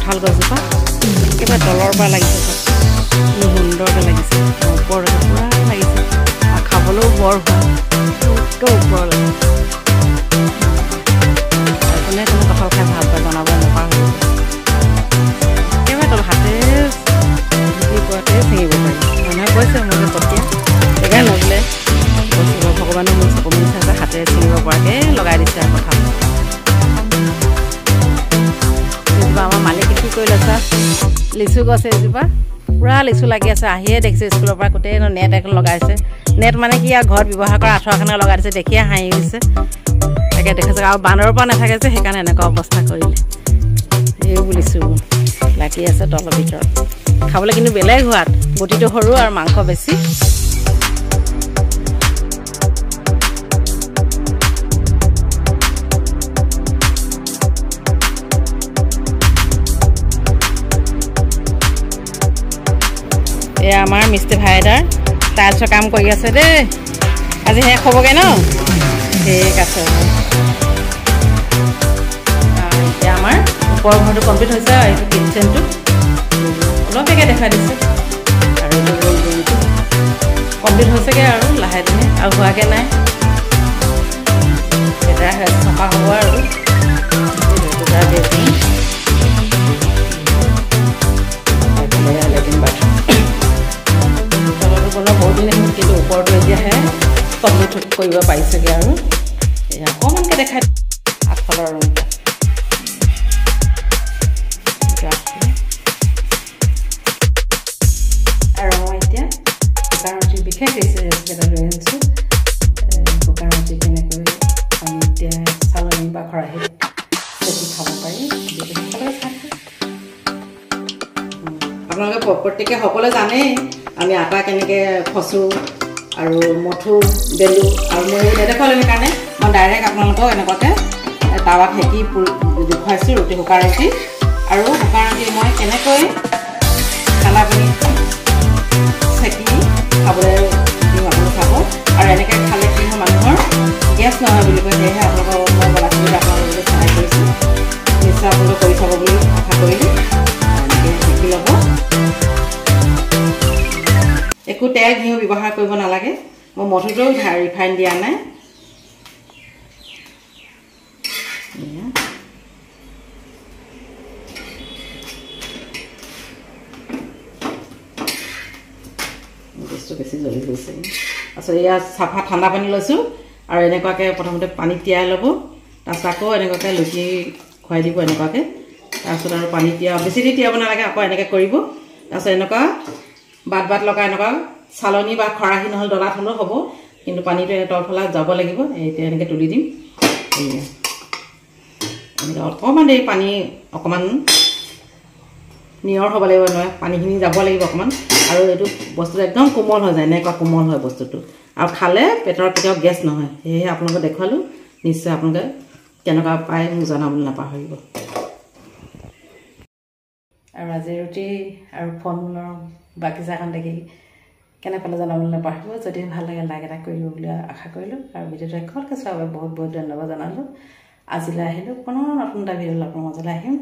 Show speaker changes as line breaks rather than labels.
কঁঠাল গছজোপা একেবাৰে তলৰ পৰা লাগিছে সুন্দৰকৈ লাগিছে ওপৰলৈকে পুৰা লাগিছে আৰু খাবলৈও বৰ ভাল ওপৰলৈ কোনে কোনো কঁঠাল খাই ভাল পায় জনাব নাপাহৰিব একেবাৰে তল হাতে ওপৰতে ছিঙিব পাৰি মানুহে কৈছে মই কটীয়া জেগাই নগ'লে ভগৱানে মোৰ চকু মিলি চাইছে হাতেৰে ছিঙিব পৰাকৈ লগাই দিছে আৰু কঁঠাল আমাৰ মালিকে কি কৰিলে চা লিচু গছ এজোপা পুৰা লিচু লাগি আছে আহিয়ে দেখিছে স্কুলৰ পৰা গোটেই নেট এখন লগাইছে নেট মানে কি আৰু ঘৰত ব্যৱহাৰ কৰা আঁঠুৱাখনে লগাই দিছে দেখিয়ে হাঁহি গৈছে তাকে দেখিছে আৰু বান্দৰৰ পৰা নাথাকে যে সেইকাৰণে এনেকুৱা অৱস্থা কৰিলে এইবোৰ লিচু লাগি আছে তলৰ ভিতৰত খাবলৈ কিন্তু বেলেগ হোৱাত গুটিটো সৰু আৰু মাংস বেছি এয়া আমাৰ মিস্ত্ৰী ভাইদাৰ টাইলছৰ কাম কৰি আছে দেই আজি শেষ হ'বগৈ ন ঠিক আছে এতিয়া আমাৰ ওপৰৰ ঘৰটো কমপ্লিট হৈছে আৰু এইটো কিটচেনটো অলপকৈ দেখাই দিছে আৰু এইটো ৰুমটো কমপ্লিট হৈছেগৈ আৰু লাহে লাহে আৰু হোৱাগৈ নাই এটা চফা হ'ব আৰু কিন্তু ওপৰটো এতিয়াহে কমপ্লিট কৰিব পাৰিছেগৈ আৰু এয়া অকণমানকৈ দেখাই আগফালৰ ৰুমটো আৰু মই এতিয়া শুকান ৰুটিৰ বিশেষ ৰেচিপি এটা লৈ আনিছোঁ শুকান ৰুটি কেনেকৈ আমি এতিয়া চালনী বা খৰাহীত বেছি খাব পাৰি আপোনালোকে প্ৰত্যেকে সকলোৱে জানেই আমি আটা কেনেকৈ খচোঁ আৰু মঠু বেলোঁ আৰু মই নেদেখালোঁ সেইকাৰণে মই ডাইৰেক্ট আপোনালোকক এনেকুৱাকৈ টাৱাত সেকি দেখুৱাইছোঁ ৰুটি শুকান ৰুটি আৰু শুকান ৰুটি মই কেনেকৈ ঠাণ্ডাপানী চেকি খাবলৈ দিওঁ আপোনালোকে খাব আৰু এনেকৈ খালে কি হয় মানুহৰ গেছ নহয় বুলি কয় সেয়েহে আপোনালোকক মই বনাইছিলোঁ আপোনালোকে সহায় কৰিছোঁ নিশ্চয় আপোনালোকে কৰি খাব বুলি আশা কৰিলোঁ এনেকৈ শিকি ল'ব একো তেল ঘিউ ব্যৱহাৰ কৰিব নালাগে মই মঠুটো ৰিফাইন দিয়া নাই বস্তু বেছি জ্বলি গৈছে তাৰপিছত ইয়াত চাফা ঠাণ্ডা পানী লৈছোঁ আৰু এনেকুৱাকৈ প্ৰথমতে পানীত তিয়াই ল'ব তাৰপিছত আকৌ এনেকুৱাকৈ লুচি খুৱাই দিব এনেকুৱাকৈ তাৰপিছত আৰু পানী বেছি দি তিয়াব নালাগে আকৌ এনেকৈ কৰিব তাৰপিছত এনেকুৱা বাট লগাই এনেকুৱা চালনী বা খৰাহী নহ'লে ডলাত হ'লেও হ'ব কিন্তু পানীটো তলফালে যাব লাগিব এতিয়া এনেকৈ তুলি দিম এনেকৈ অকণমান দেৰি পানী অকণমান নিয়ৰ হ'ব লাগিব নহয় পানীখিনি যাব লাগিব অকণমান আৰু এইটো বস্তুটো একদম কোমল হৈ যায় এনেকুৱা কোমল হয় বস্তুটো আৰু খালে পেটৰ কেতিয়াও গেছ নহয় সেয়েহে আপোনালোকে দেখুৱালোঁ নিশ্চয় আপোনালোকে কেনেকুৱা পায় মোক জনাবলৈ নাপাহৰিব আৰু আজি ৰুটি আৰু ফল মূলৰ বাগিচাখন দেখি কেনে পালে জনাবলৈ নাপাহৰিব যদি ভাল লাগে লাইক এটা কৰিব বুলি আশা কৰিলোঁ আৰু ভিডিঅ'টো শেষলৈকে চোৱাৰ বাবে বহুত বহুত ধন্যবাদ জনালোঁ আজিলৈ আহিলোঁ পুনৰ নতুন এটা ভিডিঅ'লৈ আপোনাৰ মাজলৈ আহিম